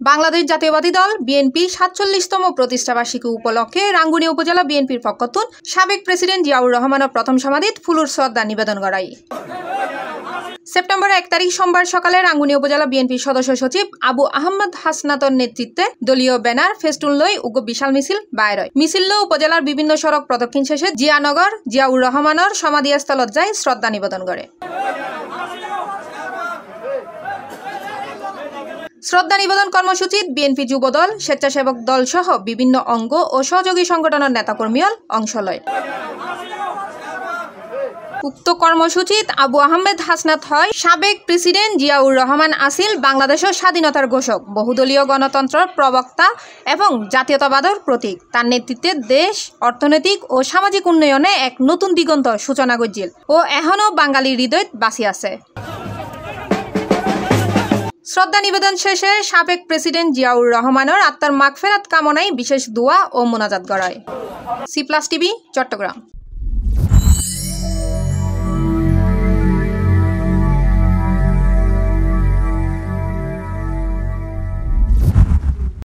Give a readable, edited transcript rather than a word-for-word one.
বাংলাদেশ জাতীয়বাদী দল বিএনপি ৪৭তম প্রতিষ্ঠাবার্ষিকী উপলক্ষে রাঙ্গুনি উপজেলা বিএনপির পক্ষতুন সাবেক প্রেসিডেন্ট জিয়াউর রহমানের প্রথম সমাধিত ফুলুর শ্রদ্ধা নিবেদন করাই। সেপ্টেম্বর ১ তারিখ সোমবার সকালে রাঙ্গুনি উপজেলা বিএনপির সদস্য সচিব আবু আহমদ হাসনাতর নেতৃত্বে দলীয় ব্যানার ফেস্টুন লই উগ্র বিশাল মিছিল বাইর হয়। মিছিল উপজেলার বিভিন্ন সড়ক প্রদক্ষিণ শেষে জিয়ানগর জিয়াউর রহমানের সমাধিস্থলত যায় শ্রদ্ধা নিবেদন করে। শ্রদ্ধা নিবেদন কর্মসূচিত বিএনপি যুবদল, স্বেচ্ছাসেবক দল সহ বিভিন্ন অঙ্গ ও সহযোগী সংগঠনের নেতাকর্মীরা অংশ লয়। উক্ত কর্মসূচিত আবু আহমেদ হাসনাত হয় সাবেক প্রেসিডেন্ট জিয়াউর রহমান আসিল বাংলাদেশের স্বাধীনতার ঘোষক, বহুদলীয় গণতন্ত্রের প্রবক্তা এবং জাতীয়তাবাদের প্রতীক। তার নেতৃত্বে দেশ অর্থনৈতিক ও সামাজিক উন্নয়নে এক নতুন দিগন্ত সূচনা গজিল ও এখনও বাঙালির হৃদয়ত বাঁচি আছে। শ্রদ্ধা নিবেদন শেষে সাবেক প্রেসিডেন্ট জিয়াউর রহমানের আত্মার মাগফিরাত কামনায় বিশেষ দোয়া ও মোনাজাত করা হয়। সি+ টিভি, চট্টগ্রাম।